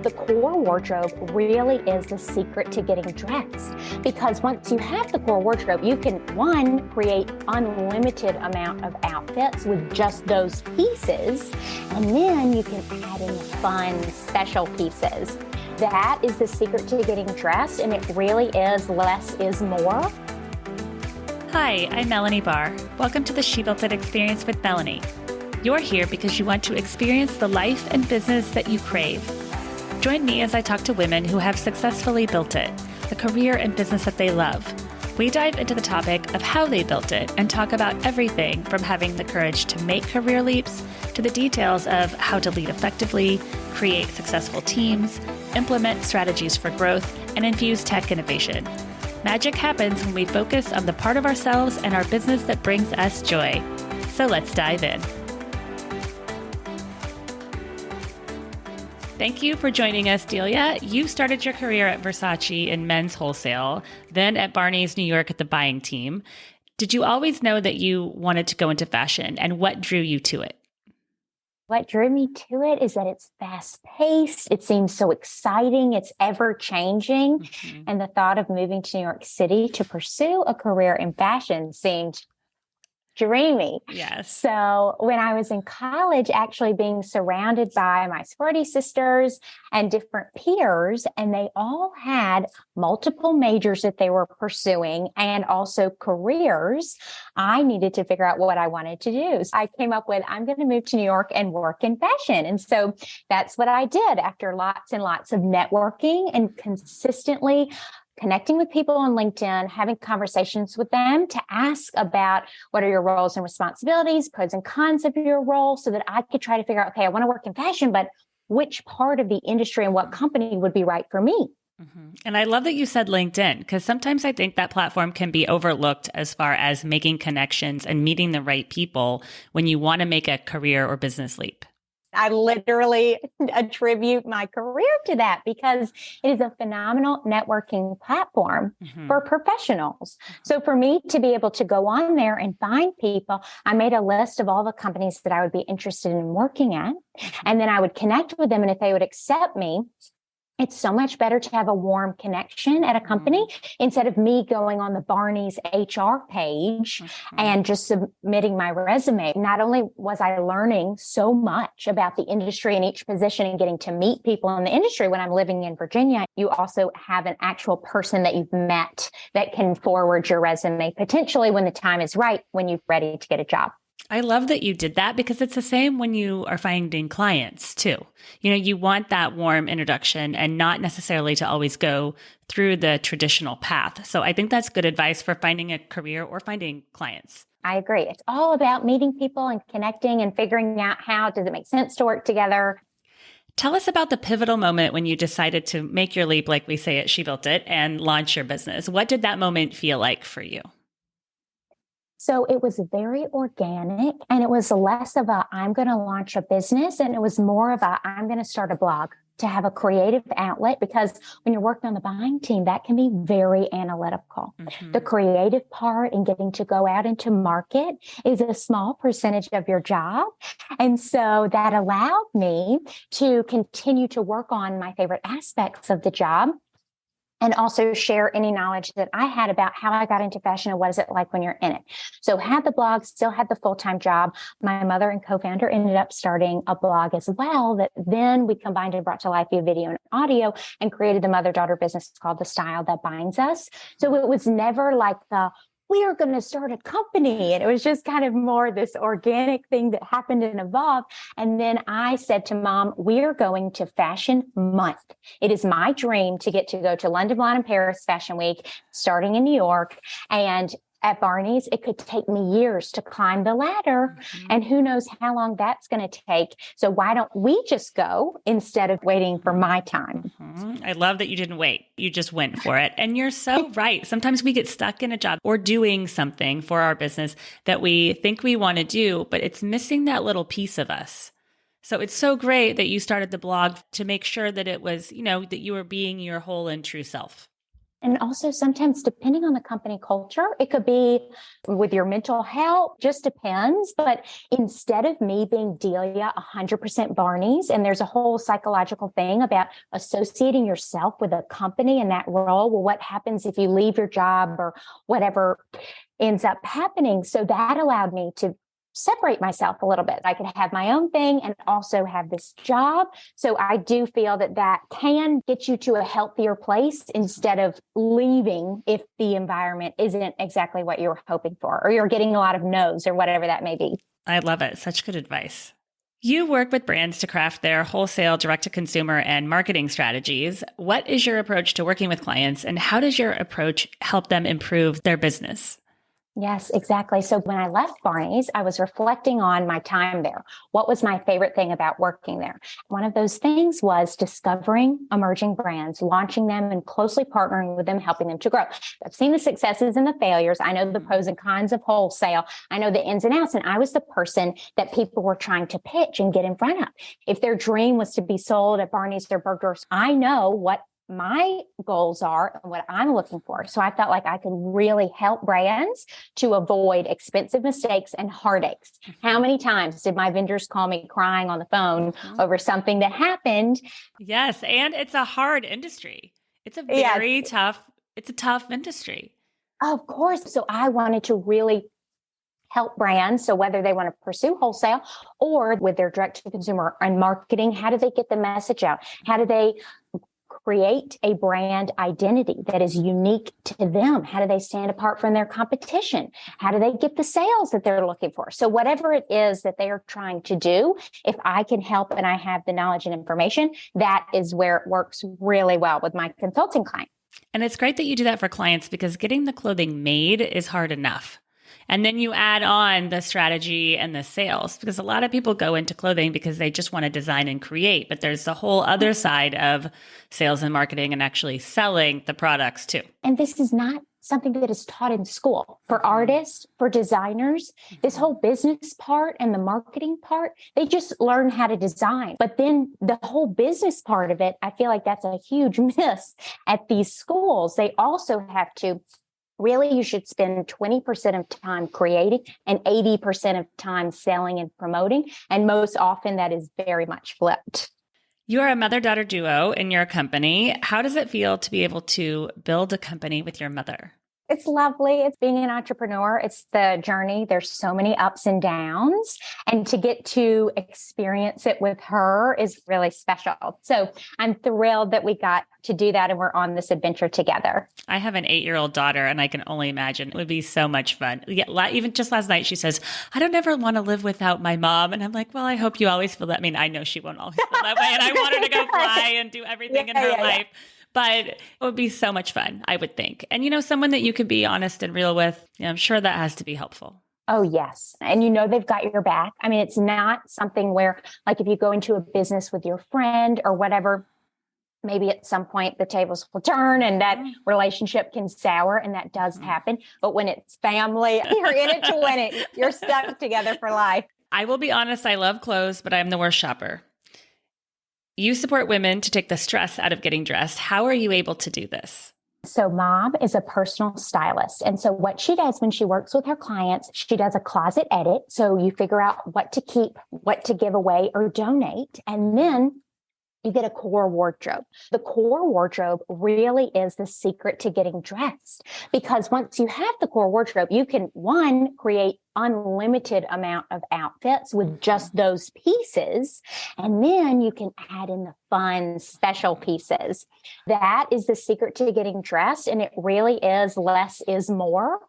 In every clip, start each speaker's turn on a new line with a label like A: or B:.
A: The core wardrobe really is the secret to getting dressed, because once you have the core wardrobe, you can, one, create unlimited amount of outfits with just those pieces, and then you can add in fun, special pieces. That is the secret to getting dressed, and it really is less is more.
B: Hi, I'm Melanie Barr. Welcome to the She Built It Experience with Melanie. You're here because you want to experience the life and business that you crave. Join me as I talk to women who have successfully built it, the career and business that they love. We dive into the topic of how they built it and talk about everything from having the courage to make career leaps to the details of how to lead effectively, create successful teams, implement strategies for growth, and infuse tech innovation. Magic happens when we focus on the part of ourselves and our business that brings us joy. So let's dive in. Thank you for joining us, Delia. You started your career at Versace in men's wholesale, then at Barneys New York at the buying team. Did you always know that you wanted to go into fashion, and what drew you to it?
A: What drew me to it is that it's fast-paced. It seems so exciting. It's ever-changing. Mm-hmm. And the thought of moving to New York City to pursue a career in fashion seemed dreamy.
B: Yes.
A: So when I was in college, actually being surrounded by my sorority sisters and different peers, and they all had multiple majors that they were pursuing and also careers, I needed to figure out what I wanted to do. So I came up with, I'm going to move to New York and work in fashion. And so that's what I did after lots and lots of networking and consistently connecting with people on LinkedIn, having conversations with them to ask about what are your roles and responsibilities, pros and cons of your role, so that I could try to figure out, okay, I want to work in fashion, but which part of the industry and what company would be right for me?
B: Mm-hmm. And I love that you said LinkedIn, because sometimes I think that platform can be overlooked as far as making connections and meeting the right people when you want to make a career or business leap.
A: I literally attribute my career to that because it is a phenomenal networking platform for professionals. So for me to be able to go on there and find people, I made a list of all the companies that I would be interested in working at, and then I would connect with them. And if they would accept me, it's so much better to have a warm connection at a company instead of me going on the Barneys HR page and just submitting my resume. Not only was I learning so much about the industry in each position and getting to meet people in the industry when I'm living in Virginia, you also have an actual person that you've met that can forward your resume potentially when the time is right, when you're ready to get a job.
B: I love that you did that, because it's the same when you are finding clients too. You know, you want that warm introduction and not necessarily to always go through the traditional path. So I think that's good advice for finding a career or finding clients.
A: I agree. It's all about meeting people and connecting and figuring out how does it make sense to work together.
B: Tell us about the pivotal moment when you decided to make your leap, like we say at She Built It, and launch your business. What did that moment feel like for you?
A: So it was very organic, and it was less of a, I'm going to launch a business. And it was more of a, I'm going to start a blog to have a creative outlet, because when you're working on the buying team, that can be very analytical. The creative part and getting to go out into market is a small percentage of your job. And so that allowed me to continue to work on my favorite aspects of the job, and also share any knowledge that I had about how I got into fashion and what is it like when you're in it. So had the blog, still had the full-time job. My mother and co-founder ended up starting a blog as well that then we combined and brought to life via video and audio and created the mother-daughter business called The Style That Binds Us. So it was never like we are going to start a company. And it was just kind of more this organic thing that happened and evolved. And then I said to Mom, we're going to Fashion Month. It is my dream to get to go to London, Milan, and Paris Fashion Week, starting in New York. And at Barneys, it could take me years to climb the ladder. And who knows how long that's going to take. So why don't we just go instead of waiting for my time?
B: I love that you didn't wait. You just went for it. And you're so right. Sometimes we get stuck in a job or doing something for our business that we think we want to do, but it's missing that little piece of us. So it's so great that you started the blog to make sure that it was, that you were being your whole and true self.
A: And also sometimes depending on the company culture, it could be with your mental health, just depends. But instead of me being Delia 100% Barneys, and there's a whole psychological thing about associating yourself with a company in that role. Well, what happens if you leave your job or whatever ends up happening? So that allowed me to separate myself a little bit. I could have my own thing and also have this job. So I do feel that that can get you to a healthier place instead of leaving if the environment isn't exactly what you're hoping for, or you're getting a lot of no's or whatever that may be.
B: I love it. Such good advice. You work with brands to craft their wholesale, direct-to-consumer, and marketing strategies. What is your approach to working with clients, and how does your approach help them improve their business?
A: Yes, exactly. So when I left Barney's, I was reflecting on my time there. What was my favorite thing about working there? One of those things was discovering emerging brands, launching them, and closely partnering with them, helping them to grow. I've seen the successes and the failures. I know the pros and cons of wholesale. I know the ins and outs. And I was the person that people were trying to pitch and get in front of. If their dream was to be sold at Barney's or Bergdorf's, I know what my goals are and what I'm looking for. So I felt like I could really help brands to avoid expensive mistakes and heartaches. How many times did my vendors call me crying on the phone over something that happened?
B: Yes. And it's a hard industry. It's a very tough industry.
A: Of course. So I wanted to really help brands. So whether they want to pursue wholesale or with their direct to consumer and marketing, how do they get the message out? How do they create a brand identity that is unique to them? How do they stand apart from their competition? How do they get the sales that they're looking for? So whatever it is that they are trying to do, if I can help and I have the knowledge and information, that is where it works really well with my consulting client.
B: And it's great that you do that for clients, because getting the clothing made is hard enough. And then you add on the strategy and the sales, because a lot of people go into clothing because they just want to design and create. But there's the whole other side of sales and marketing and actually selling the products too.
A: And this is not something that is taught in school. For artists, for designers, this whole business part and the marketing part, they just learn how to design. But then the whole business part of it, I feel like that's a huge miss at these schools. They also have to really, you should spend 20% of time creating and 80% of time selling and promoting. And most often that is very much flipped.
B: You are a mother-daughter duo in your company. How does it feel to be able to build a company with your mother?
A: It's lovely. It's being an entrepreneur. It's the journey. There's so many ups and downs. And to get to experience it with her is really special. So I'm thrilled that we got to do that and we're on this adventure together.
B: I have an 8-year-old daughter, and I can only imagine it would be so much fun. Yeah, even just last night, she says, I don't ever want to live without my mom. And I'm like, well, I hope you always feel that. I mean, I know she won't always feel that way. And I want her to go fly and do everything in her life. But it would be so much fun, I would think. And, someone that you could be honest and real with, I'm sure that has to be helpful.
A: Oh, yes. And they've got your back. I mean, it's not something where, like, if you go into a business with your friend or whatever, maybe at some point the tables will turn and that relationship can sour, and that does happen. But when it's family, you're in it to win it. You're stuck together for life.
B: I will be honest, I love clothes, but I'm the worst shopper. You support women to take the stress out of getting dressed. How are you able to do this?
A: So Mom is a personal stylist. And so what she does when she works with her clients, she does a closet edit. So you figure out what to keep, what to give away or donate. And then you get a core wardrobe. The core wardrobe really is the secret to getting dressed, because once you have the core wardrobe, you can, one, create unlimited amount of outfits with just those pieces. And then you can add in the fun, special pieces. That is the secret to getting dressed. And it really is less is more.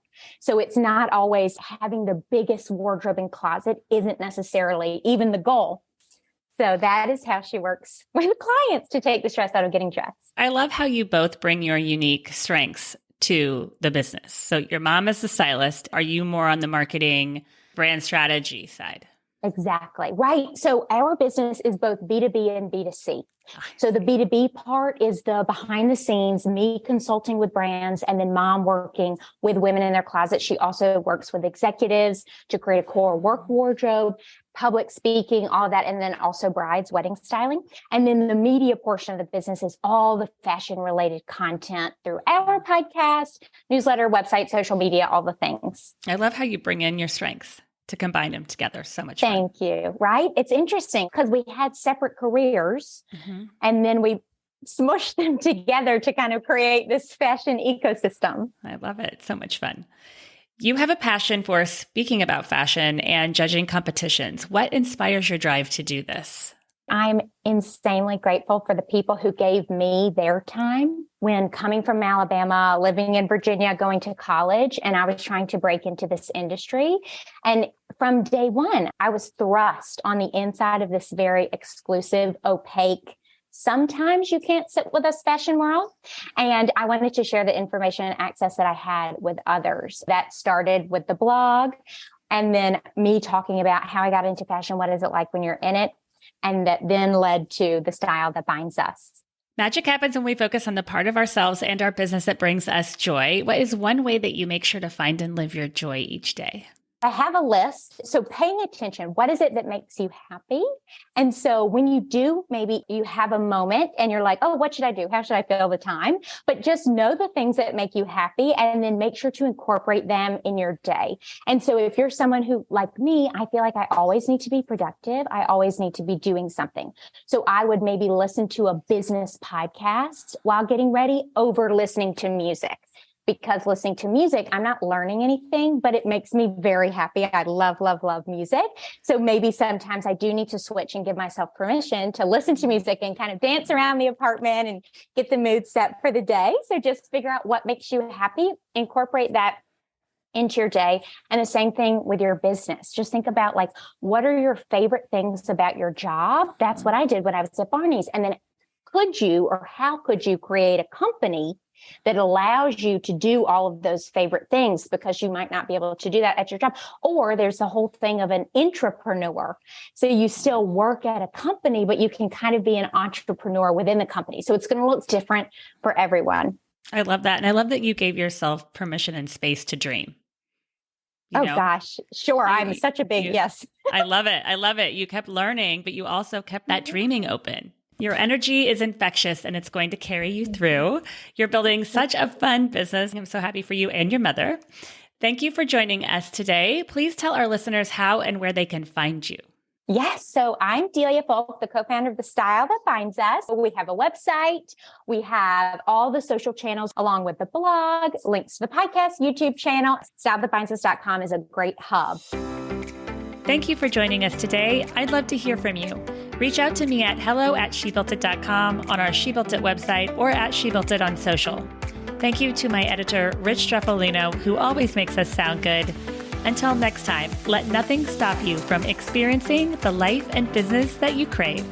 A: So it's not always having the biggest wardrobe and closet isn't necessarily even the goal. So that is how she works with clients to take the stress out of getting dressed.
B: I love how you both bring your unique strengths to the business. So your mom is the stylist. Are you more on the marketing, brand strategy side?
A: Exactly. Right. So our business is both B2B and B2C. So the B2B part is the behind the scenes, me consulting with brands, and then mom working with women in their closet. She also works with executives to create a core work wardrobe, public speaking, all that, and then also brides, wedding styling. And then the media portion of the business is all the fashion related content through our podcast, newsletter, website, social media, all the things.
B: I love how you bring in your strengths to combine them together. So much fun.
A: Thank you. Right. It's interesting because we had separate careers and then we smushed them together to kind of create this fashion ecosystem.
B: I love it. So much fun. You have a passion for speaking about fashion and judging competitions. What inspires your drive to do this?
A: I'm insanely grateful for the people who gave me their time when coming from Alabama, living in Virginia, going to college, and I was trying to break into this industry. And from day one, I was thrust on the inside of this very exclusive, opaque, sometimes you can't sit with us fashion world. And I wanted to share the information and access that I had with others. That started with the blog and then me talking about how I got into fashion. What is it like when you're in it? And that then led to the style that binds us.
B: Magic happens when we focus on the part of ourselves and our business that brings us joy. What is one way that you make sure to find and live your joy each day?
A: I have a list. So paying attention, what is it that makes you happy? And so when you do, maybe you have a moment and you're like, oh, what should I do? How should I fill the time? But just know the things that make you happy and then make sure to incorporate them in your day. And so if you're someone who, like me, I feel like I always need to be productive. I always need to be doing something. So I would maybe listen to a business podcast while getting ready over listening to music. Because listening to music, I'm not learning anything, but it makes me very happy. I love, love, love music. So maybe sometimes I do need to switch and give myself permission to listen to music and kind of dance around the apartment and get the mood set for the day. So just figure out what makes you happy, incorporate that into your day. And the same thing with your business. Just think about like, what are your favorite things about your job? That's what I did when I was at Barneys. And then could you, or how could you create a company that allows you to do all of those favorite things, because you might not be able to do that at your job. Or there's the whole thing of an intrapreneur. So you still work at a company, but you can kind of be an entrepreneur within the company. So it's going to look different for everyone.
B: I love that. And I love that you gave yourself permission and space to dream.
A: Gosh, sure. I'm such a big yes.
B: I love it. I love it. You kept learning, but you also kept that dreaming open. Your energy is infectious and it's going to carry you through. You're building such a fun business. I'm so happy for you and your mother. Thank you for joining us today. Please tell our listeners how and where they can find you.
A: Yes. So I'm Delia Folk, the co-founder of The Style That Binds Us. We have a website. We have all the social channels along with the blog, links to the podcast, YouTube channel. StyleThatBindsUs.com is a great hub.
B: Thank you for joining us today. I'd love to hear from you. Reach out to me at hello@shebuiltit.com on our She Built It website or at She Built It on social. Thank you to my editor, Rich Streffolino, who always makes us sound good. Until next time, let nothing stop you from experiencing the life and business that you crave.